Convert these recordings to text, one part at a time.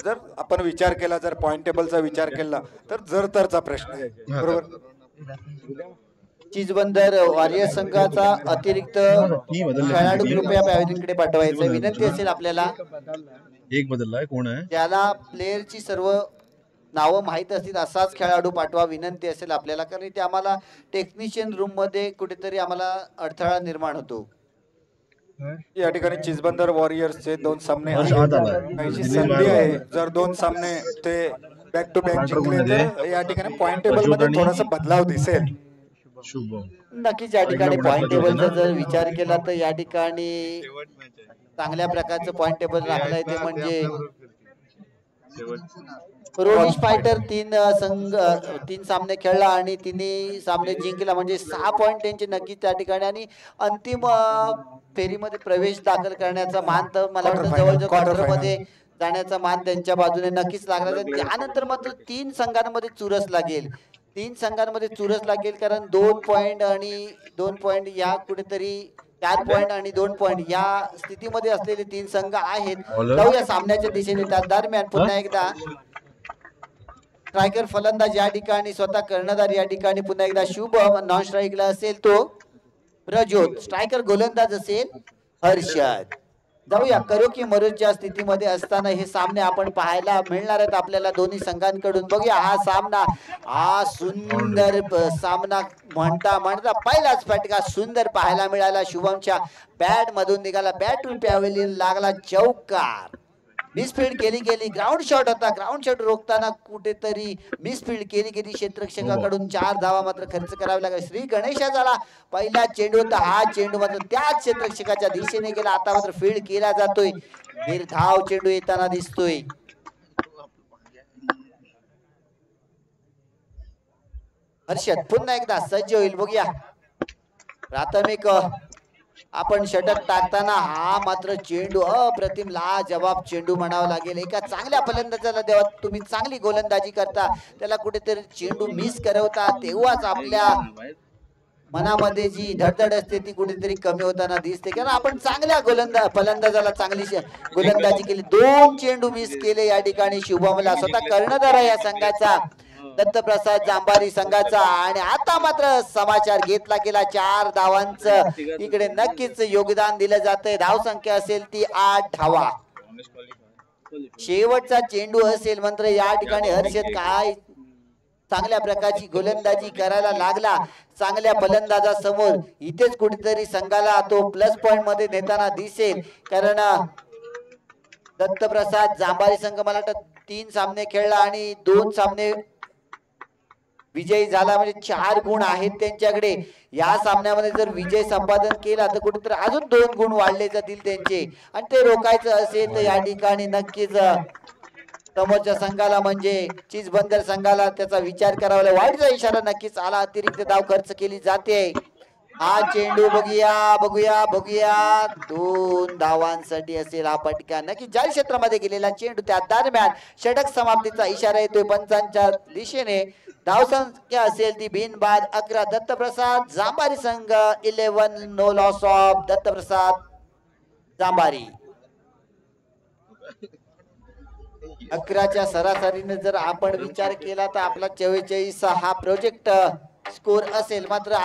जर आपण विचार केला, जर पॉइंट टेबलचा विचार केला तर जर तरचा प्रश्न आहे, बरोबर. चिजबंदर वॉरियर संघाचा अतिरिक्त खेळाडू कृपया पॅव्हलियनकडे पाठवायचा विनंती असेल आपल्याला. एक बदललाय, कोण आहे? ज्याला प्लेयरची सर्व नावं माहीत असतील असाच खेळाडू पाठवा विनंती असेल आपल्याला, कारण ते आम्हाला टेक्निशियन रूम मध्ये कुठेतरी आम्हाला अडथळा निर्माण होतो. या ठिकाणी चिजबंदर वॉरियर्सचे 2 सामने हर्ष आत आलाय. काही संधी आहे, जर 2 सामने ते बॅक टू बॅक जिंकले तर या ठिकाणी पॉइंट टेबल मध्ये थोडासा बदलाव दिसेल. शुभम नक्कीच या ठिकाणी पॉइंट टेबलचा जर विचार केला तर या ठिकाणी चांगल्या प्रकारचं पॉइंट टेबल राखलंय ते म्हणजे रोनिश फायटर 3 सामने खेळला आणि तिन्ही सामने जिंकला, म्हणजे 6 पॉइंट त्यांचे नक्कीच त्या ठिकाणी. आणि अंतिम फेरीमध्ये प्रवेश दाखल करण्याचा मान तर मला वाटतं जवळजवळ क्वार्टर मध्ये जाण्याचा मान त्यांच्या बाजूने नक्कीच लागला. त्यानंतर मात्र 3 संघांमध्ये चुरस लागेल, 3 संघांमध्ये चुरस लागेल, कारण 2 पॉइंट आणि 2 पॉइंट या कुठेतरी 4 पॉइंट आणि 2 पॉइंट या स्थितीमध्ये असलेले 3 संघ आहेत. जाऊया सामन्याच्या दिशेने. त्या दरम्यान पुन्हा एकदा स्ट्रायकर फलंदाज या ठिकाणी स्वतः कर्णधार या ठिकाणी पुन्हा एकदा शुभम, नॉन स्ट्राईकला असेल तो प्रज्योत, स्ट्रायकर गोलंदाज असेल हर्षद. जाऊया करोकी मरोच्या स्थितीमध्ये असताना हे सामने आपण पाहायला मिळणार आहेत आपल्याला दोन्ही संघांकडून. बघूया हा सामना, हा सुंदर सामना म्हणता म्हणता पहिलाच फटका सुंदर पाहायला मिळाला. शुभमच्या बॅट मधून निघाला, बॅटून पॅव्हलियन लागला चौकार. मिसफील्ड केली गेली, ग्राउंड शॉट होता, ग्राउंड शॉट रोखताना कुठेतरी मिसफील्ड केली गेली. क्षेत्ररक्षकाकडून 4 धावा मात्र खर्च करावे लागले. श्री गणेशा झाला पहिला चेंडू होता, हा चेंडू मात्र त्याच क्षेत्ररक्षकाच्या दिशेने गेला. आता मात्र फील्ड केला जातोय, निर्धाव चेंडू येताना दिसतोय. हर्षद पुन्हा एकदा सज्ज होईल, बघूया. प्राथमिक आपण षटक टाकताना हा मात्र चेंडू अप्रतिम लाजवाब चेंडू म्हणावा लागेल. एका चांगल्या फलंदाजाला जेव्हा तुम्ही चांगली गोलंदाजी करता, त्याला कुठेतरी चेंडू मिस करवता, तेव्हाच आपल्या मनामध्ये जी धडधड असते ती कुठेतरी कमी होताना दिसते. कारण आपण चांगल्या फलंदाजाला चांगली गोलंदाजी केली. 2 चेंडू मिस केले या ठिकाणी शुभमला. स्वतः कर्णधार या संघाचा दत्तप्रसाद जांभारी संघाचा. आणि आता मात्र समाचार घेतला गेला 4 धावांचं इकडे नक्कीच योगदान दिलं जातंय. धावसंख्या असेल ती 8 धावा. शेवटचा चेंडू असेल मात्र या ठिकाणी हर्षद काय चांगल्या प्रकारची गोलंदाजी करायला लागला चांगल्या फलंदाजासमोर. इथेच कुठेतरी संघाला तो प्लस पॉइंट मध्ये नेताना दिसेल, कारण दत्तप्रसाद जांभारी संघ मला वाटतं 3 सामने खेळला आणि 2 सामने विजयी झाला, म्हणजे 4 गुण आहेत त्यांच्याकडे. या सामन्यामध्ये जर विजय संपादन केला तर कुठेतरी अजून 2 गुण वाढले जातील त्यांचे, आणि ते रोखायचं असेल तर या ठिकाणी नक्कीच समोरच्या संघाला म्हणजे चिजबंदर संघाला त्याचा विचार करावा लागेल. वाईटचा इशारा नक्कीच आला, अतिरिक्त धाव खर्च केली जाते. हा चेंडू बघूया बघूया बघूया, 2 धावांसाठी असेल हा फटका. नक्की जाल क्षेत्रामध्ये गेलेला चेंडू. त्या दरम्यान षटक समाप्तीचा इशारा येतोय पंचांच्या दिशेने. धावसंख्या असेल ती बिनबाद 11. दत्तप्रसाद जांभारी संघ 11, नो लॉस ऑफ दत्तप्रसाद जांभारी. 11च्या सरासरीने जर आपण विचार केला तर आपला 44 हा प्रोजेक्ट स्कोर असेल. मात्र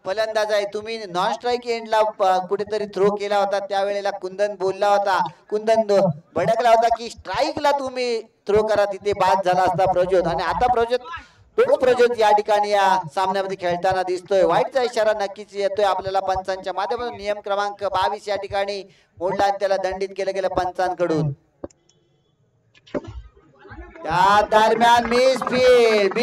फलंदाज आहे. तुम्ही नॉन स्ट्राईक एंडला कुठेतरी थ्रो केला होता, त्यावेळेला कुंदन बोलला होता, कुंदन भडकला होता की स्ट्राईकला तुम्ही थ्रो करा, तिथे बाद झाला असता प्रज्योत. आणि आता तोच प्रज्योत या ठिकाणी या सामन्यामध्ये खेळताना दिसतोय. वाईटचा इशारा नक्कीच येतोय आपल्याला पंचांच्या माध्यमातून. नियम क्रमांक 22 या ठिकाणी मोडला आणि त्याला दंडित केलं गेलं पंचांकडून. त्या दरम्यान मिसफील्ड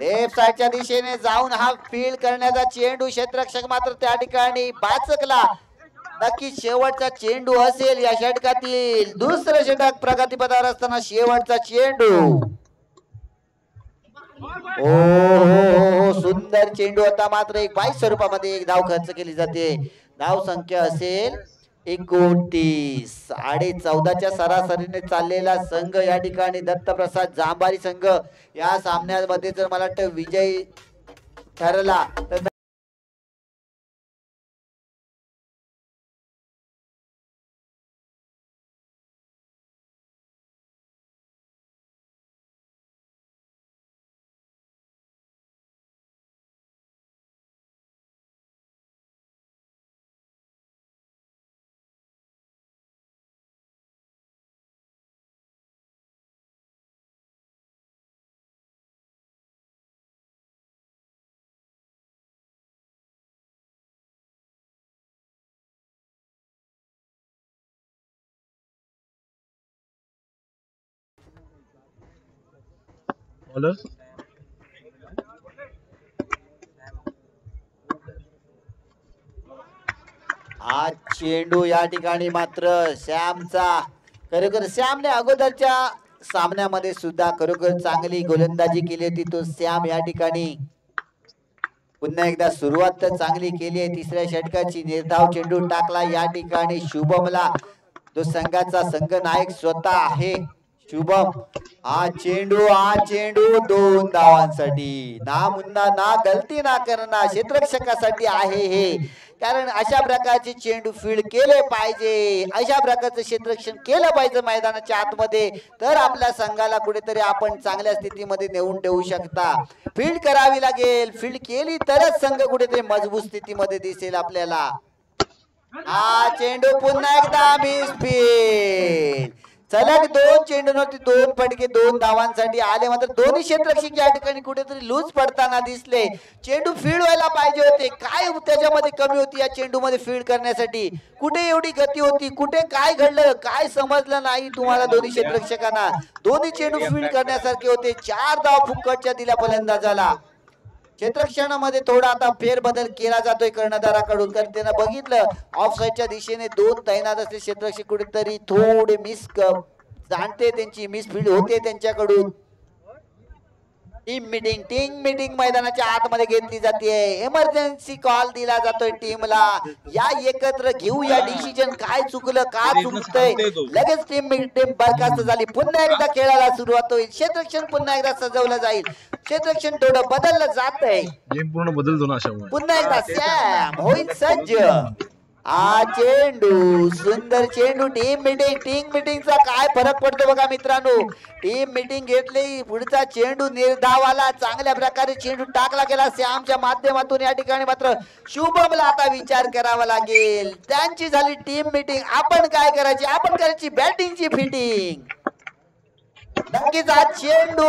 लेफ्ट साईडच्या दिशेने जाऊन हा फील्ड करण्याचा चेंडू क्षेत्ररक्षक मात्र त्या ठिकाणी बाचकला. नक्की शेवटचा चेंडू असेल या षटकातील. दुसरं षटक प्रगतीपथावर असताना शेवटचा चेंडू. ओ सुंदर चेंडू होता, मात्र एक 22 स्वरूपामध्ये एक धाव खर्च केली जाते. धाव संख्या असेल 29. 14.5च्या सरासरीने चाललेला संघ या ठिकाणी दत्तप्रसाद जांभारी संघ या सामन्यामध्ये जर मला वाटतं विजयी ठरला तर बॉलर आज चेंडू या ठिकाणी मात्र श्यामचा. खरोखर श्यामने अगोदरच्या सामन्यामध्ये सुद्धा खरोखर चांगली गोलंदाजी केली होती. तो श्याम या ठिकाणी पुन्हा एकदा सुरुवात तर चांगली केली आहे. तिसऱ्या षटकाची निर्धाव चेंडू टाकला या ठिकाणी शुभमला. जो संघाचा संघ नायक स्वतः आहे शुभम. हा चेंडू 2 धावांसाठी. ना मुन्ना ना गलती ना करना क्षेत्ररक्षकासाठी आहे हे. कारण अशा प्रकारचे चेंडू फील्ड केले पाहिजे, अशा प्रकारचं क्षेत्ररक्षण केलं पाहिजे मैदानाच्या आतमध्ये, तर आपल्या संघाला कुठेतरी आपण चांगल्या स्थितीमध्ये नेऊन ठेवू शकता. फील्ड करावी लागेल, फील्ड केली तरच संघ कुठेतरी मजबूत स्थितीमध्ये दिसेल आपल्याला. हा चेंडू पुन्हा एकदा मिसफील्ड. सलग 2 चेंडूंवरती 2 फटके 2 धावांसाठी आले. मात्र दोन्ही क्षेत्ररक्षक या ठिकाणी कुठेतरी लूज पडताना दिसले. चेंडू फील्ड व्हायला पाहिजे होते. काय त्याच्यामध्ये कमी होती या चेंडूमध्ये फील्ड करण्यासाठी? कुठे एवढी गती होती? कुठे काय घडलं? काय समजलं नाही तुम्हाला दोन्ही क्षेत्ररक्षकांना? दोन्ही चेंडू फील्ड करण्यासारखे होते. 4 धाव फुकटच्या दिल्या फलंदाजाला. क्षेत्ररक्षणामध्ये थोडा आता फेरबदल केला जातोय कर्णधाराकडून, कारण त्यांना बघितलं ऑफ साईडच्या दिशेने 2 तैनात असले क्षेत्ररक्षक कुठेतरी थोडे मिस जाणते, त्यांची मिस फील्ड होते त्यांच्याकडून. टीम मीटिंग मैदानाच्या आतमध्ये घेतली जाते. इमर्जन्सी कॉल दिला जातोय टीमला. या एकत्र घेऊ या डिसिजन. काय चुकलं, का चुकतंय, लगेच टीम बरखास्त झाली. पुन्हा एकदा खेळायला सुरुवात होईल. क्षेत्ररक्षण पुन्हा एकदा सजवलं जाईल. क्षेत्ररक्षण थोडं बदललं जात आहे. गेम पूर्ण बदलतो ना अशामुळे. पुन्हा एकदा सॅम होईल सज्ज. हा चेंडू सुंदर चेंडू. टीम मिटिंगचा काय फरक पडतो बघा मित्रांनो. टीम मिटिंग घेतली, पुढचा चेंडू निर्धावाला. चांगल्या प्रकारे चेंडू टाकला गेला श्यामच्या माध्यमातून. या ठिकाणी मात्र शुभमला आता विचार करावा लागेल. त्यांची झाली टीम मिटिंग. आपण काय करायची? आपण करायची बॅटिंगची फिटिंग. नक्कीच हा चेंडू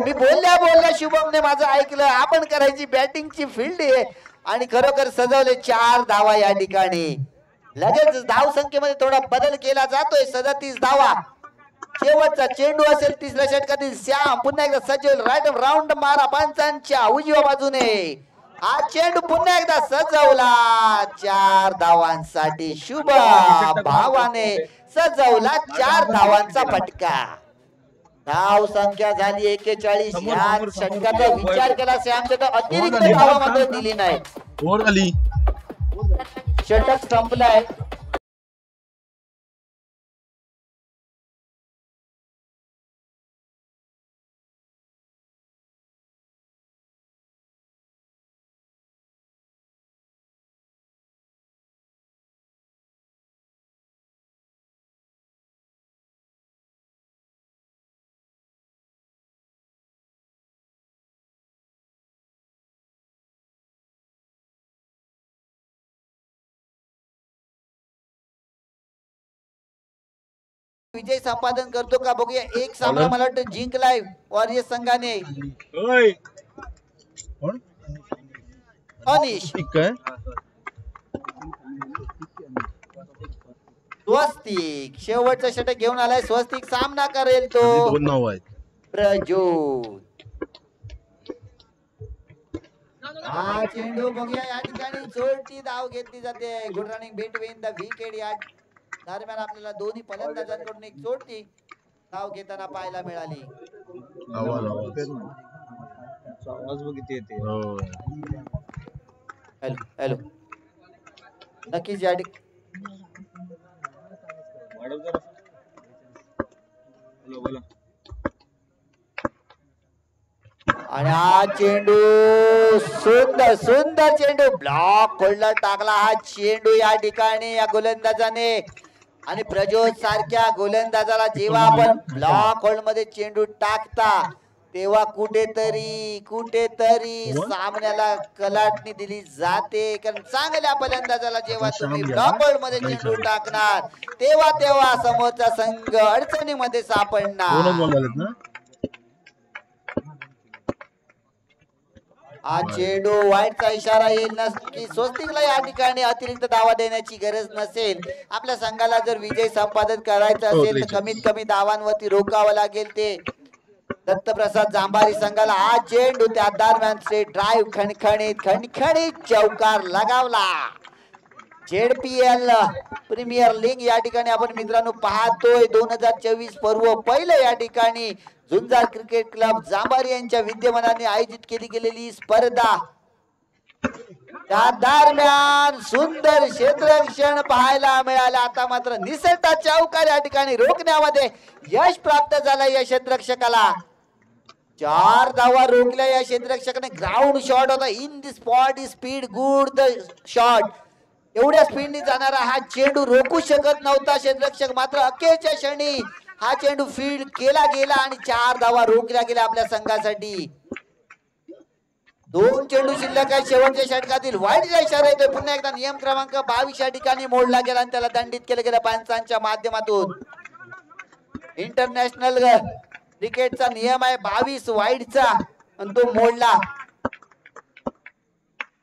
मी बोलल्या शुभमने माझं ऐकलं. आपण करायची बॅटिंगची फील्ड आहे आणि खरोखर सजवले 4 धावा या ठिकाणी. लगेच धाव संख्येमध्ये थोडा बदल केला जातोय. 37 धावा. शेवटचा चेंडू असेल तिसऱ्या षटकातील. श्याम पुन्हा एकदा सजवल. राईट राऊंड मारा पंचांच्या उजव्या बाजूने. हा चेंडू पुन्हा एकदा सजवला 4 धावांसाठी. शुभ भावाने सजवला 4 धावांचा फटका. धाव संख्या झाली 41. या षटकाचा विचार केला श्यामच्या तर अतिरिक्त धावा मात्र दिली नाही. ओव्हर झाली. षटक संपलाय. विजय संपादन करतो का बघूया. एक सामना मला वाटतं जिंकलाय वॉरियर्स संघाने. कोण अनिश काय स्वस्तिक शेवटचा षटक घेऊन आलाय. स्वस्तिक सामना करेल तो दोन नाव आहेत. प्रज्योत. हा चेंडू बघूया या ठिकाणी चोरटी धाव घेतली जाते. Good running between the wicket. या दरम्यान आपल्याला दोन्ही फलंदाजांकडून एक चोरटी धाव घेताना पाहायला मिळाली. आवाज बघितली येते. हॅलो हॅलो नक्कीच या ठिकाणी आणि हा चेंडू सुंदर सुंदर चेंडू ब्लॉक खोलला टाकला हा चेंडू या ठिकाणी या गोलंदाजाने. आणि प्रज्योत सारख्या गोलंदाजाला जेव्हा आपण ब्लॉक होल्ड मध्ये चेंडू टाकता तेव्हा कुठेतरी सामन्याला कलाटणी दिली जाते. कारण चांगल्या फलंदाजाला जेव्हा तुम्ही ब्लॉक होल्ड मध्ये चेंडू टाकणार तेव्हा समोरचा संघ अडचणीमध्ये सापडणार. हा चेंडू वाईटचा इशारा येईल नक्की. स्वस्तिकला या ठिकाणी अतिरिक्त धावा देण्याची गरज नसेल. आपल्या संघाला जर विजय संपादन करायचा असेल तर कमीत कमी धावांवरती रोखावं लागेल. ते दत्तप्रसाद जांभारी संघाला हा चेंडू त्या दरम्यान ड्राईव्ह खणखणीत चौकार लगावला. ZPL प्रीमियर लीग या ठिकाणी आपण मित्रांनो पाहतोय. 2024 पर्व पहिलं या ठिकाणी झुंजार क्रिकेट क्लब जांभारी यांच्या विद्यमानाने आयोजित केली गेलेली स्पर्धा. त्या दरम्यान सुंदर क्षेत्ररक्षण पाहायला मिळालं. आता मात्र निसर्ता चौकार या ठिकाणी रोखण्यामध्ये यश प्राप्त झालं या क्षेत्ररक्षकाला. 4 धावा रोखल्या या क्षेत्ररक्षकाने. ग्राउंड शॉट होता. In the spot speed good the shot. एवढ्या स्पीडने जाणारा हा चेंडू रोखू शकत नव्हता क्षेत्ररक्षक. मात्र अखेरच्या क्षणी हा चेंडू फील्ड केला गेला आणि 4 धावा रोखल्या गेल्या आपल्या संघासाठी. 2 चेंडू शिल्लक आहे शेवटच्या षटकातील. वाईटचा इशारा येतोय. पुन्हा एकदा नियम क्रमांक 22 या ठिकाणी मोडला गेला आणि त्याला दंडित केलं गेलं पंचांच्या माध्यमातून. इंटरनॅशनल क्रिकेटचा नियम आहे 22 वाईटचा आणि तो मोडला.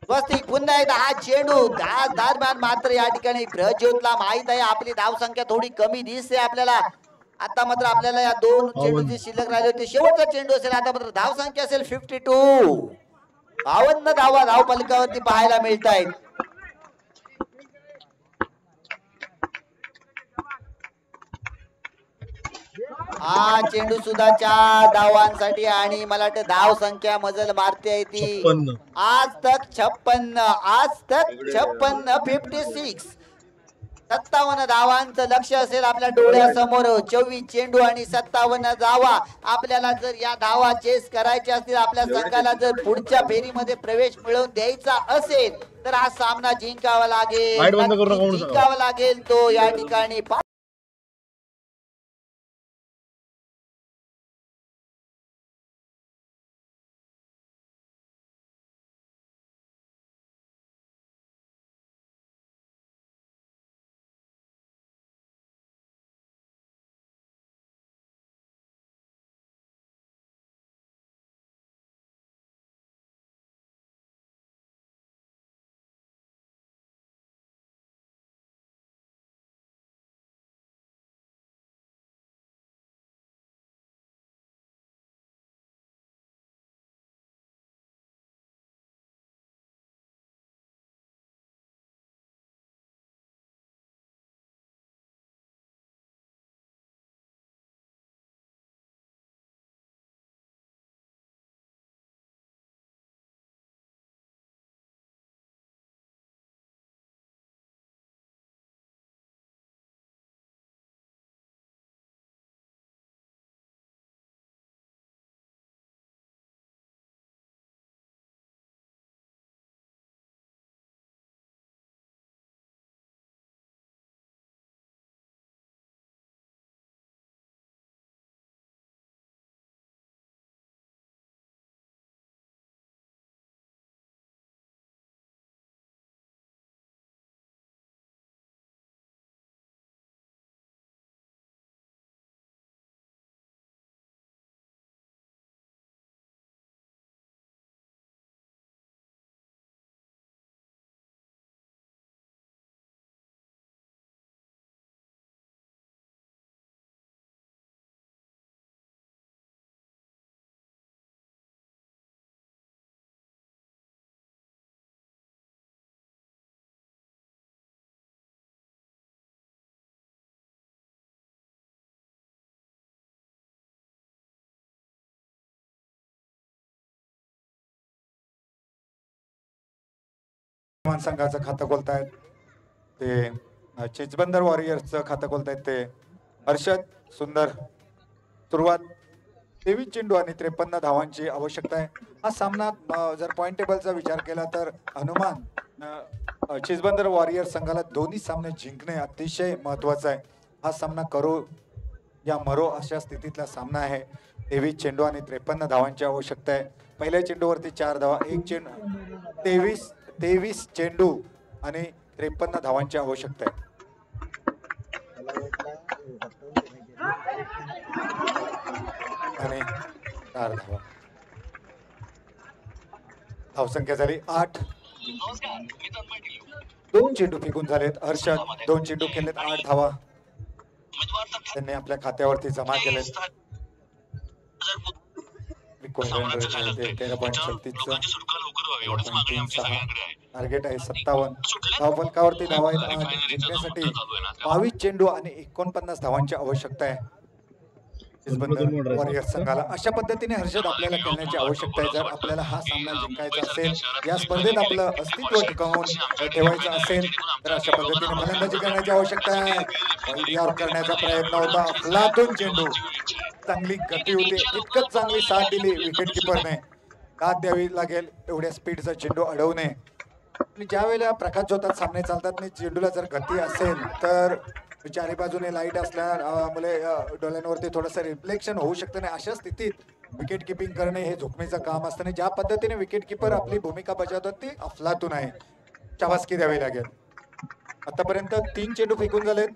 स्वस्तिक पुन्हा एकदा हा चेंडू दरम्यान मात्र या ठिकाणी प्रज्योतला माहित आहे आपली धाव संख्या थोडी कमी दिसते आपल्याला. आता मात्र आपल्याला या 2 चेंडू जे शिल्लक राहिले होते शेवटचा चेंडू असेल. आता मात्र धाव संख्या असेल 52. 52 धावा धाव फलकावरती पाहायला मिळत आहेत. हा चेंडू सुद्धा 4 धावांसाठी आणि मला वाटतं धाव संख्या मजल मारते ती आज तक 56 56 57 धावांचं लक्ष असेल आपल्या डोळ्यासमोर. 24 चेंडू आणि 57 धावा. आपल्याला जर या धावा चेस करायच्या असतील आपल्या संघाला जर पुढच्या फेरीमध्ये प्रवेश मिळवून द्यायचा असेल तर हा सामना जिंकावा लागेल तो या ठिकाणी संघाचं खातं खोलतायत ते चिचबंदर वॉरियर्सचं खातं खोलतायत ते हर्षद. सुंदर सुरुवात. 23 चेंडू आणि 53 धावांची आवश्यकता आहे. हा सामना जर पॉइंट टेबलचा विचार केला तर हनुमान चिचबंदर वॉरियर्स संघाला दोन्ही सामने जिंकणे अतिशय महत्वाचं आहे. हा सामना करो या मरो अशा स्थितीतला सामना आहे. 23 चेंडू आणि 53 धावांची आवश्यकता आहे. पहिल्या चेंडूवरती 4 धावा. एक चेंडू 23 चेंडू आणि 53 धावांची आवश्यकता आहे. आणि 4 धावा. धावसंख्या झाली 8. 2 चेंडू फेकून झालेत. हर्षद 2 चेंडू खेळलेत. 8 धावा त्यांनी आपल्या खात्यावरती जमा केलेत. 13.36 टार्गेट आहे 57. धावफलकावरती धावा आहेत. जिंकण्यासाठी 22 चेंडू आणि 49 धावांची आवश्यकता आहे वॉरियर्स संघाला. अशा पद्धतीने हर्षद आपल्याला खेळण्याची आवश्यकता आहे. जर आपल्याला हा सामना जिंकायचा असेल, या स्पर्धेत आपलं अस्तित्व टिकवून ठेवायचं असेल तर अशा पद्धतीने फलंदाजी करण्याची आवश्यकता आहे. वाईड करण्याचा प्रयत्न होता. अफलातून चेंडू. चांगली गती होती. इतकंच चांगली साथ दिली विकेट किपरने. दाद द्यावी लागेल एवढ्या स्पीडचा चेंडू अडवू नये. आणि ज्या वेळेला प्रकाश झोतात सामने चालतात आणि चेंडूला जर गती असेल तर चारी बाजूने लाईट असल्यामुळे डोळ्यांवरती थोडंसं रिफ्लेक्शन होऊ शकतं नाही. अशा स्थितीत विकेट किपिंग करणे हे जोखमीचं काम असतं नाही. ज्या पद्धतीने विकेट किपर आपली भूमिका बजावतात ती अफलातून आहे. शाबासकी द्यावी लागेल. आतापर्यंत 3 चेंडू फेकून झालेत.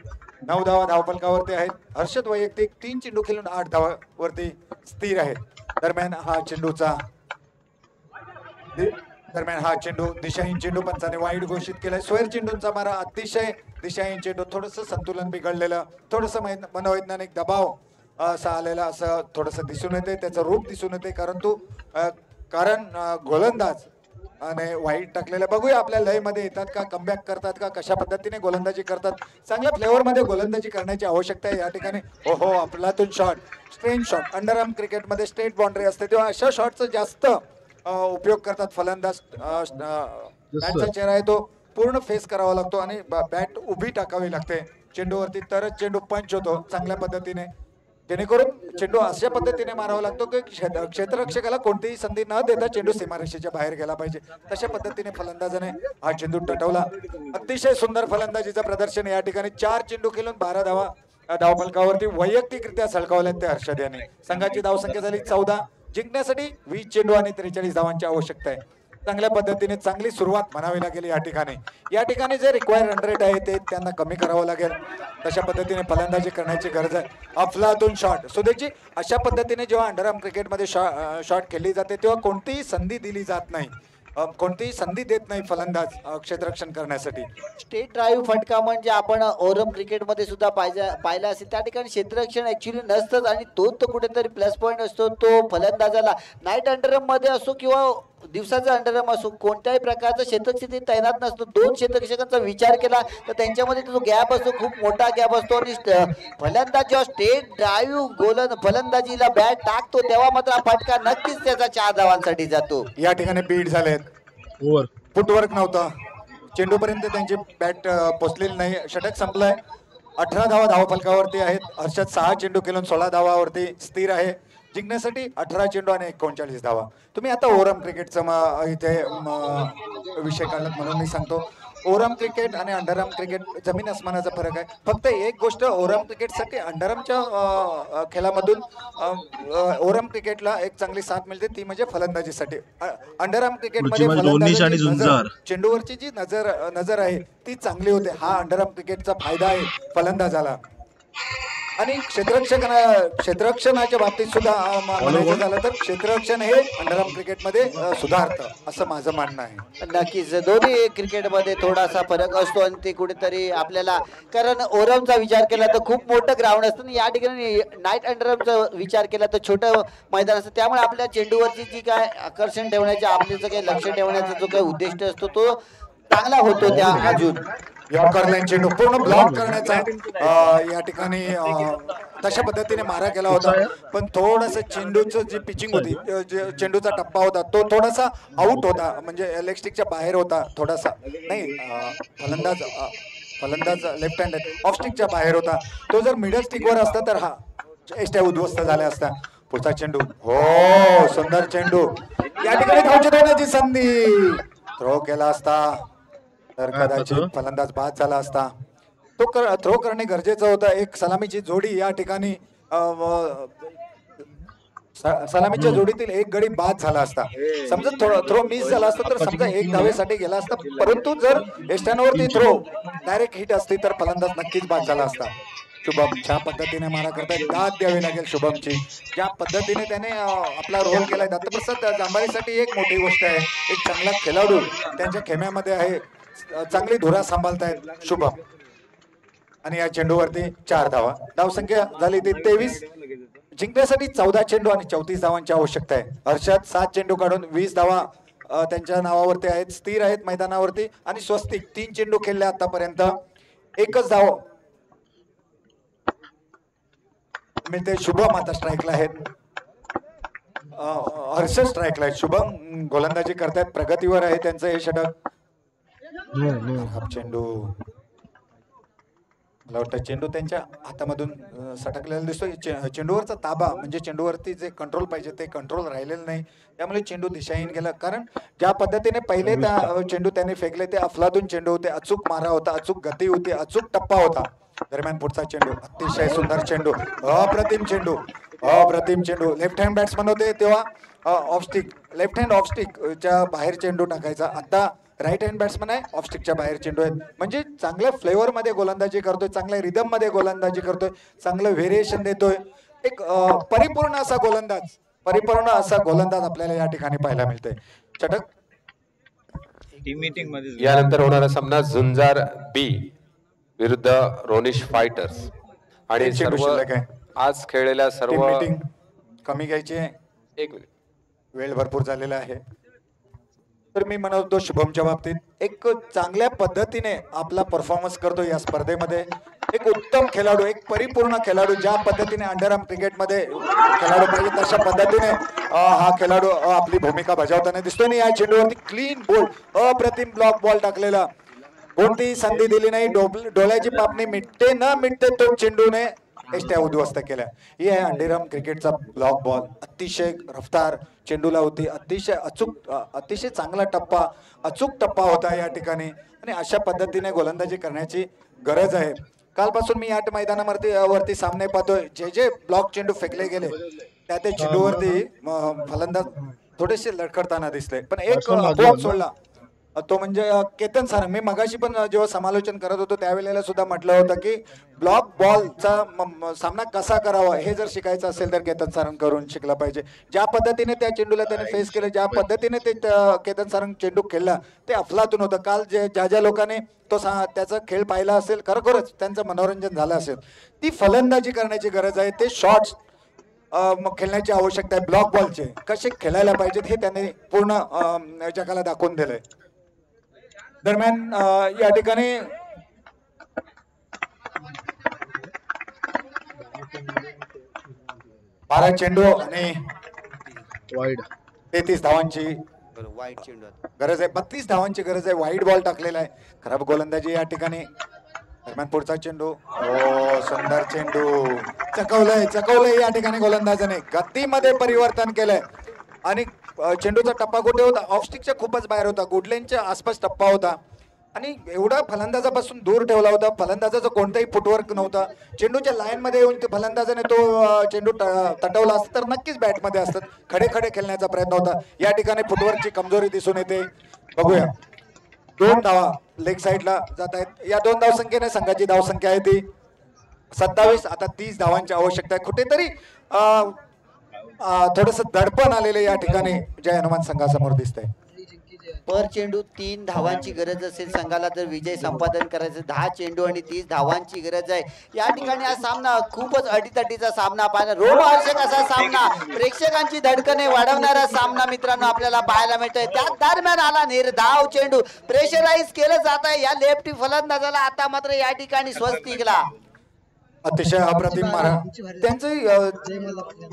9 धावा धावफलकावरती आहेत. हर्षद वैयक्तिक 3 चेंडू खेळून 8 धावावरती स्थिर आहेत. दरम्यान हा चेंडू दिशाहीन चेंडू पंचाने वाईड घोषित केलाय. स्क्वेअर चेंडूंचा मारा अतिशय दिशाहीन चेंडू. थोडंसं संतुलन बिघडलेलं, थोडंसं मनोवैज्ञानिक दबाव असा आलेला असं थोडंसं दिसून येते. त्याचं रूप दिसून येते कारण गोलंदाज आणि वाईट टाकलेलं. बघूया आपल्या लयमध्ये येतात का, कमबॅक करतात का, कशा पद्धतीने गोलंदाजी करतात. चांगल्या फ्लेवरमध्ये गोलंदाजी करण्याची आवश्यकता आहे या ठिकाणी. ओहो आपलातून शॉट, स्ट्रेंज शॉट. अंडरआर्म क्रिकेटमध्ये स्ट्रेट बाउंड्री असते तेव्हा अशा शॉटचा जास्त उपयोग करतात फलंदाज. बॅटचा चेहरा आहे तो पूर्ण फेस करावा लागतो आणि बॅट उभी टाकावी लागते चेंडूवरती, तरच चेंडू पंच होतो चांगल्या पद्धतीने. जेणेकरून चेंडू अशा पद्धतीने मारावा लागतो की क्षेत्ररक्षकाला कोणतीही संधी न देता चेंडू सीमारेषेच्या बाहेर गेला पाहिजे. तशा पद्धतीने फलंदाजाने हा चेंडू टटवला. अतिशय सुंदर फलंदाजीचं प्रदर्शन या ठिकाणी. 4 चेंडू खेळून 12 धावा धावफलकावरती वैयक्तिकरित्या झळकावल्यात ते हर्षद यांनी. संघाची धावसंख्या झाली 14. जिंकण्यासाठी 20 चेंडू आणि 43 धावांची आवश्यकता आहे. चांगल्या पद्धतीने चांगली सुरुवात म्हणावी लागेल या ठिकाणी जे रिक्वायर्ड रन रेट आहे ते त्यांना कमी करावं लागेल. तशा पद्धतीने फलंदाजी करण्याची गरज आहे. अफलातून शॉट. सुदेशजी, अशा पद्धतीने जेव्हा अंडरआर्म क्रिकेटमध्ये शॉट खेळली जाते तेव्हा कोणतीही संधी दिली जात नाही, कोणतीही संधी देत नाही फलंदाज क्षेत्ररक्षण करण्यासाठी. स्टेट ड्राईव्ह फटका म्हणजे आपण ओरम क्रिकेटमध्ये सुद्धा पाहिला असेल. त्या ठिकाणी क्षेत्ररक्षण ऍक्च्युली नसतंच आणि तो कुठेतरी प्लस पॉईंट असतो तो फलंदाजाला. नाईट अंडरआर्म मध्ये असो किंवा दिवसाचा अंडरआर्म असो, कोणत्याही प्रकारचं क्षेत्ररक्षण तैनात नसतो. 2 क्षेत्ररक्षकांचा विचार केला तर त्यांच्यामध्ये जो गॅप असतो खूप मोठा गॅप असतो आणि फलंदाज जेव्हा स्टेट ड्राईव्ह फलंदाजीला बॅट टाकतो तेव्हा मात्र हा फटका नक्कीच त्याचा 4 धावांसाठी जातो. या ठिकाणी बीट झालेत. फुटवर्क नव्हतं. चेंडूपर्यंत त्यांची बॅट पोचलेली नाही. षटक संपलंय. 18 धावा धावफलकावरती आहेत. हर्षद 6 चेंडू खेळून 16 धावावरती स्थिर आहे. जिंकण्यासाठी 18 चेंडू आणि 39 धावा. तुम्ही आता ओरम क्रिकेटचा इथे विषय काढलात म्हणून मी सांगतो. ओरम क्रिकेट आणि अंडरआर्म क्रिकेट जमीन आसमानाचा फरक आहे. फक्त एक गोष्ट ओरम क्रिकेटसाठी अंडरआर्मच्या खेळामधून ओरम क्रिकेटला एक चांगली साथ मिळते ती म्हणजे फलंदाजीसाठी. अंडरआर्म क्रिकेटमध्ये चेंडूवरची जी नजर आहे ती चांगली होते. हा अंडरआर्म क्रिकेटचा फायदा आहे फलंदाजाला. आणि क्षेत्ररक्षणाच्या बाबतीत सुद्धा म्हणायचं झालं तर क्षेत्ररक्षण हे अंडरआर्म क्रिकेटमध्ये सुधारतं असं माझं म्हणणं आहे. नक्कीच दोन्ही क्रिकेटमध्ये थोडासा फरक असतो आणि ते कुठेतरी आपल्याला, कारण ओरमचा विचार केला तर खूप मोठं ग्राउंड असतं आणि या ठिकाणी नाईट अंडरआर्मचा विचार केला तर छोटं मैदान असतं. त्यामुळे आपल्या चेंडूवरची जी काय आकर्षण ठेवण्याचे आपले जे काही लक्ष ठेवण्याचा जो काही उद्दिष्ट असतो तो चांगला होतो त्या अजून. यॉर्कर लाईन चेंडू पूर्ण ब्लॉक करण्याचा या ठिकाणी तशा पद्धतीने मारा केला होता, पण थोडस चेंडूचं जी पिचिंग होती, जे चेंडूचा टप्पा होता तो थोडासा आउट होता, म्हणजे लेग स्टिकच्या बाहेर होता थोडासा. नाही, फलंदाज लेफ्ट हँड ऑफ स्टिकच्या बाहेर होता. तो जर मिडल स्टिकवर असता तर हा एसट्या उद्ध्वस्त झाल्या असता. पुढचा चेंडू, हो सुंदर चेंडू, या ठिकाणी धावची देण्याची संधी. थ्रो केला असता तर कदाचित फलंदाज बाद झाला असता. तो थ्रो करणे गरजेचं होतं. एक सलामीची जोडी या ठिकाणी सलामीच्या जोडीतील एक गडी बाद झाला असता. समजा थ्रो मिस झाला असता तर समजा एक धावेसाठी गेला असता, परंतु जर एस्टॅनवरती थ्रो डायरेक्ट हिट असती तर फलंदाज नक्कीच बाद झाला असता. शुभम ज्या पद्धतीने मारा करताय, दाद द्यावी लागेल शुभमची. ज्या पद्धतीने त्याने आपला रोल केलाय दत्तप्रसाद जांभारीसाठी एक मोठी गोष्ट आहे. एक चांगला खेळाडू त्यांच्या खेम्यामध्ये आहे, चांगली धुरा सांभाळतायत शुभम. आणि या चेंडूवरती 4 धावा. धावसंख्या झाली ती 23. जिंकण्यासाठी 14 चेंडू आणि 34 धावांची आवश्यकता आहे. हर्षद 7 चेंडू काढून 20 धावा त्यांच्या नावावरती आहेत, स्थिर आहेत मैदानावरती. आणि स्वस्तिक 3 चेंडू खेळले आतापर्यंत, 1च धाव मिळते. शुभम आता स्ट्राईकला आहेत, हर्षद स्ट्राईकला आहेत. शुभम गोलंदाजी करतायत, प्रगतीवर आहे त्यांचं हे षटक. चेंडू, मला वाटतं चेंडू त्यांच्या हातामधून सटकलेला दिसतोय. चेंडूवरचा ताबा म्हणजे चेंडूवरती जे कंट्रोल पाहिजे ते कंट्रोल राहिलेलं नाही, त्यामुळे चेंडू दिशाहीन गेला. कारण ज्या पद्धतीने पहिले त्या चेंडू त्याने फेकले ते अफलातून चेंडू होते, अचूक मारा होता, अचूक गती होती, अचूक टप्पा होता. दरम्यान पुढचा चेंडू, अतिशय सुंदर चेंडू, अप्रतिम चेंडू, अप्रतिम चेंडू. लेफ्ट हँड बॅट्समन होते तेव्हा off stick, left hand off स्टिकच्या बाहेर चेंडू टाकायचा. आता राईट हँड बॅट्समन आहे, ऑफ स्टिकच्या बाहेर चेंडू आहेत. म्हणजे चांगल्या फ्लेवर मध्ये गोलंदाजी करतोय, चांगल्या रिदम मध्ये गोलंदाजी करतोय, चांगलं व्हेरिएशन देतोय. एक परिपूर्ण असा गोलंदाज आपल्याला या ठिकाणी पाहायला मिळतोय. चटक टीम मीटिंग मध्ये यानंतर होणारा सामना झुंजार बी विरुद्ध रोनिश फायटर्स. आणि चेंडू सर्व शिल्लक आहे. आज खेळलेल्या सर्व मीटिंग कमी घ्यायची आहे, 1 मिनिट. वेळ भरपूर झालेला आहे. तर मी म्हणत होतो शुभमच्या बाबतीत एक चांगल्या पद्धतीने आपला परफॉर्मन्स करतो या स्पर्धेमध्ये. एक उत्तम खेळाडू, एक परिपूर्ण खेळाडू, ज्या पद्धतीने अंडरआर्म क्रिकेटमध्ये खेळाडू पाहिजे तशा पद्धतीने हा खेळाडू आपली भूमिका बजावताना दिसतोय. आणि या चेंडूवरती क्लीन बोल्ड, अप्रतिम ब्लॉक बॉल टाकलेला, कोणतीही संधी दिली नाही. डोळ्याची पापणी मिटते न मिटते तो चेंडूने एसट्या उद्ध्वस्त केल्या. ही आहे अंडरआर्म क्रिकेटचा ब्लॉक बॉल. अतिशय रफ्तार चेंडूला होती, अतिशय अचूक, अतिशय चांगला टप्पा, अचूक टप्पा होता या ठिकाणी. आणि अशा पद्धतीने गोलंदाजी करण्याची गरज आहे. कालपासून मी या मैदानावरती सामने पाहतोय, जे ब्लॉक चेंडू फेकले गेले त्या चेंडूवरती फलंदाज थोडेसे लडखडताना दिसले. पण एक अपवाद सोडला तो म्हणजे केतन सारंग. मी मगाशी पण जेव्हा समालोचन करत होतो त्यावेळेला सुद्धा म्हटलं होतं की ब्लॉक बॉलचा सामना कसा करावा हे जर शिकायचं असेल तर केतन सारंग करून शिकला पाहिजे. ज्या पद्धतीने त्या चेंडूला त्याने फेस केलं, ज्या पद्धतीने ते केतन सारंग चेंडू खेळला ते अफलातून होतं. काल ज्या लोकांनी तो त्याचा खेळ पाहिला असेल खरोखरच त्यांचं मनोरंजन झालं असेल. ती फलंदाजी करण्याची गरज आहे, ते शॉट्स खेळण्याची आवश्यकता आहे. ब्लॉक बॉलचे कसे खेळायला पाहिजेत हे त्याने पूर्ण जगाला दाखवून दिलंय. दरम्यान या ठिकाणी बारा चेंडू आणि वाईड 33 धावांची वाईट चेंडू गरज आहे, 32 धावांची गरज आहे. वाईड बॉल टाकलेला आहे, खराब गोलंदाजी या ठिकाणी. दरम्यान पुढचा चेंडू, हो सुंदर चेंडू, चकवलंय या ठिकाणी गोलंदाजाने, गतीमध्ये परिवर्तन केलंय. आणि चेंडूचा टप्पा कुठे होता? ऑफस्टिकच्या खूपच बाहेर होता, गुडलेनच्या आसपास टप्पा होता आणि एवढा फलंदाजापासून दूर ठेवला होता. फलंदाजाचं कोणताही फुटवर्क नव्हता. चेंडूच्या लाईन मध्ये येऊन फलंदाजाने तो चेंडू तटवला असता तर नक्कीच बॅटमध्ये असतात. खडे खेळण्याचा प्रयत्न होता. या ठिकाणी फुटवर्कची कमजोरी दिसून येते. बघूया, 2 धावा लेग साईडला जात आहेत. या 2 धावसंख्येने संघाची धावसंख्या आहे ती 27. आता 30 धावांची आवश्यकता आहे. कुठेतरी थोडस दडपण आलेले या ठिकाणी जय हनुमान संघासमोर दिसतंय. पर चेंडू 3 धावांची गरज असेल संघाला जर विजय संपादन करायचं. 10 चेंडू आणि 30 धावांची गरज आहे. या ठिकाणी हा सामना खूपच अटीतटीचा सामना पाहायला, रोमहर्षक असा सामना, प्रेक्षकांची धडकने वाढवणारा सामना मित्रांनो आपल्याला पाहायला मिळतोय. त्या दरम्यान आला निर्धाव चेंडू, प्रेशराईज केलं जात आहे या लेफ्टी फलंदाजाला. आता मात्र या ठिकाणी स्वस्तिकला अतिशय अप्रतिम मारा. त्यांचं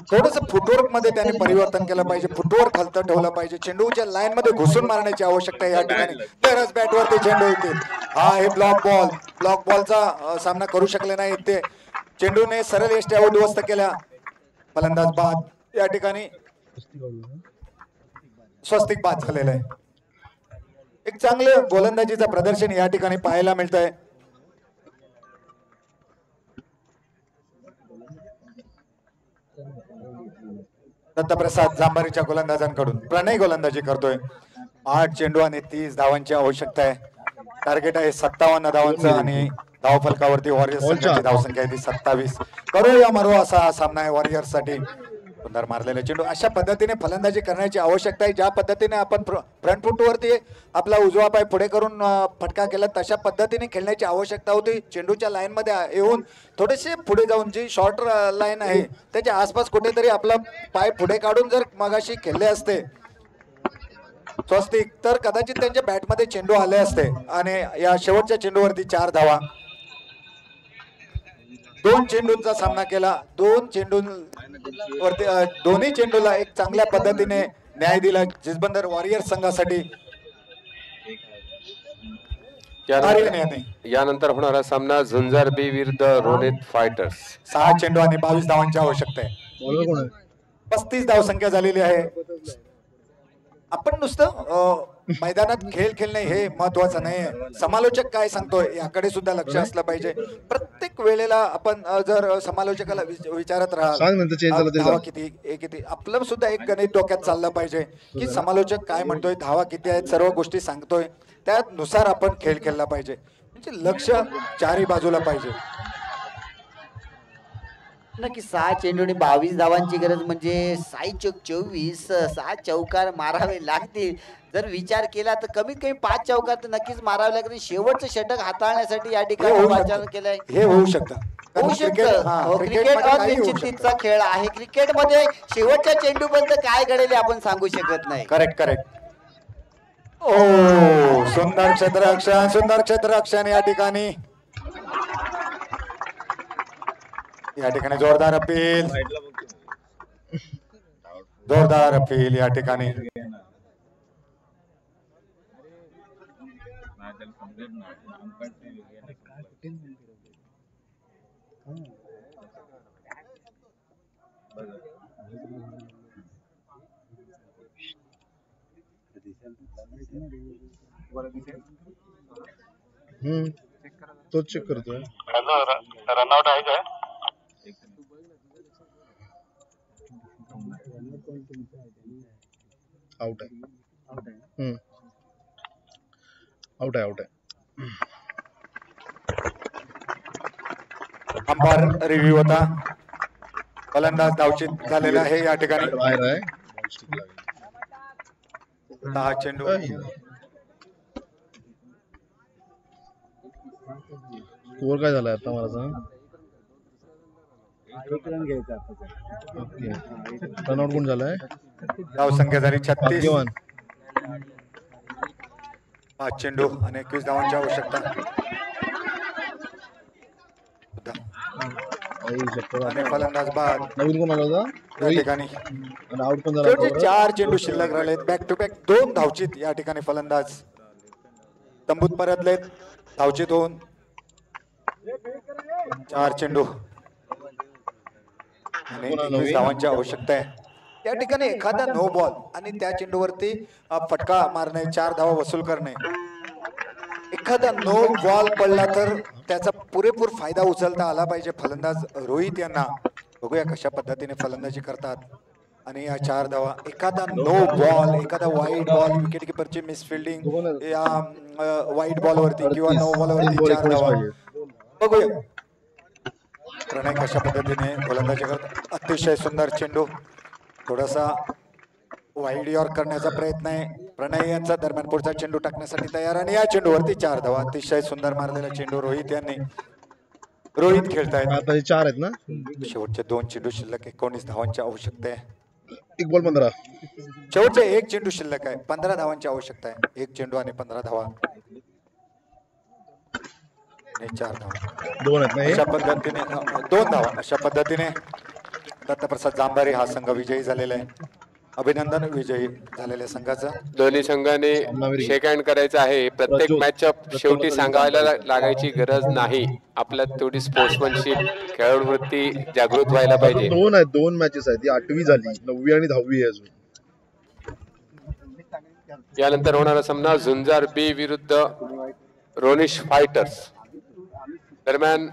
थोडस फुटवर्क मध्ये त्यांनी परिवर्तन केलं पाहिजे. फुटवर्क हलतं ठेवलं पाहिजे. चेंडूच्या लाईन मध्ये घुसून मारण्याची आवश्यकता आहे या ठिकाणी. तरच बॅटवरती चेंडू येतील. हा हे ब्लॉक बॉलचा सामना करू शकले नाही ते. चेंडूने सरळ यष्ट्या उद्ध्वस्त केल्या. फलंदाज बाद या ठिकाणी स्वस्तिक बाद झालेलं आहे. एक चांगलं गोलंदाजीचं प्रदर्शन या ठिकाणी पाहायला मिळत आहे. दत्तप्रसाद जांभारीच्या गोलंदाजांकडून प्रणय गोलंदाजी करतोय. 8 चेंडू आणि 30 धावांची आवश्यकता आहे. टार्गेट आहे 57 धावांचं आणि धावफलकावरती वॉरियर्स संघाची धावसंख्या आहे ती 27. करूया मारू असा हा सामना आहे वॉरियर्स साठी. सुंदर मारलेला चेंडू. अशा पद्धतीने फलंदाजी करण्याची आवश्यकता आहे. ज्या पद्धतीने आपण फ्रंट फुटवरती आपला उजवा पाय पुढे करून फटका केला तशा पद्धतीने खेळण्याची आवश्यकता होती. चेंडूच्या लाईन मध्ये येऊन थोडेसे पुढे जाऊन जी शॉर्ट लाईन आहे त्याच्या आसपास कुठेतरी आपला पाय पुढे काढून जर मगाशी खेळले असते स्वस्तिक तर कदाचित त्यांच्या बॅटमध्ये चेंडू आले असते. आणि या शेवटच्या चेंडूवरती 4 धावा. 2 चेंडूंचा सामना केला. 2 चेंडूंवरती दोन्ही चेंडूला एक चांगल्या पद्धतीने न्याय दिला जिसबंदर वॉरियर्स संघासाठी. यानंतर होणारा सामना झुंजार बी विरुद्ध रोनित फायटर्स. 6 चेंडू आणि 22 धावांची आवश्यकता आहे. 35 धावसंख्या झालेली आहे. आपण नुसतं मैदानात खेळ खेळणे हे महत्वाचं नाही. समालोचक काय सांगतोय याकडे सुद्धा लक्ष असलं पाहिजे. प्रत्येक वेळेला आपण जर समालोचकाला विचारत राहाल धावा किती किती, आपलं सुद्धा एक गणित डोक्यात चाललं पाहिजे की समालोचक काय म्हणतोय, धावा किती आहेत, सर्व गोष्टी सांगतोय त्यानुसार आपण खेळ खेळला पाहिजे. म्हणजे लक्ष चारही बाजूला पाहिजे. नक्की 6 चेंडू आणि 22 धावांची गरज म्हणजे 6 चौक 24. 6 चौकार मारावे लागतील. जर विचार केला तर कमीत कमी 5 चौकार तर नक्कीच मारावे लागतील. शेवटचं षटक हाताळण्यासाठी या ठिकाणी वाचार केलंय. हे होऊ शकतं. क्रिकेट अनिश्चिततेचा खेळ आहे. क्रिकेटमध्ये शेवटच्या चेंडूपर्यंत काय घडेल आपण सांगू शकत नाही. करेक्ट. ओ सुंदर क्षेत्ररक्षण या ठिकाणी जोरदार अपील या ठिकाणी. तो चेक करतोय. रनआउट आहे काय? आउट आहे. आउट आहे. अंपायर रिव्ह्यू होता. फलंदाज धावचित झालेला आहे या ठिकाणी. बाहेर आहे. 10 चेंडू. स्कोर काय झालाय आता मला सांग. रनआउट कोण झालाय? धावसंख्या झाली 36. 5 चेंडू आणि 21 धावांची आवश्यकता. आणि फलंदाज बाद. नवीन कोण आला होता या ठिकाणी. आउट पण झाला. 4 चेंडू शिल्लक राहिलेत. बॅक टू बॅक 2 धावचित या ठिकाणी. फलंदाज तंबूत परतलेत धावचित होऊन. 4 चेंडू आणि 21 धावांची आवश्यकता आहे या ठिकाणी. एखादा नो बॉल आणि त्या चेंडूवरती फटका मारणे, 4 धावा वसूल करणे. एखादा नो बॉल पडला तर त्याचा पुरेपूर फायदा उचलता आला पाहिजे फलंदाज रोहित यांना. बघूया कशा पद्धतीने फलंदाजी करतात. आणि या 4 धावा. एखादा नो बॉल, एखादा वाईट बॉल, विकेट किपरची मिसफिल्डिंग या वाईट बॉलवरती किंवा नो बॉलवरती 4 धावा. बघूया प्रणय कशा पद्धतीने गोलंदाजी करतात. अतिशय सुंदर चेंडू. थोडासा वाईड यॉर्क करण्याचा प्रयत्न आहे. प्रणय यांचा दरम्यान पुढचा चेंडू टाकण्यासाठी तयार आणि या चेंडूवरती 4 धावा. अतिशय सुंदर मारलेला चेंडू रोहित यांनी. रोहित खेळतायत. आता हे 4 आहेत ना. शेवटचे 2 चेंडू शिल्लक 19 धावांची आवश्यकता आहे. 1 बॉल 15. शेवटचे 1 चेंडू शिल्लक आहे. 15 धावांची आवश्यकता आहे. 1 चेंडू आणि 15 धावा. 4 धावा 2 आहेत ना हे. अशा पद्धतीने 2 धावा. अशा पद्धतीने दत्तप्रसाद जांभारी हा संघ विजयी झालेला आहे. अभिनंदन विजयी झालेल्या संघाचं. दोन्ही संघाने शेक हँड करायचं आहे. प्रत्येक मॅचच्या शेवटी सांगायला लागायची गरज नाही. आपल्यात थोडी स्पोर्ट्समनशिप, खेळाडू वृत्ती जागृत व्हायला पाहिजे. 2 आहेत. 2 मॅचेस आहेत. ती 8वी झाली, 9वी आणि 10वी आहे अजून. यानंतर होणारा सामना झुंजार बी विरुद्ध रोनिश फायटर्स दरम्यान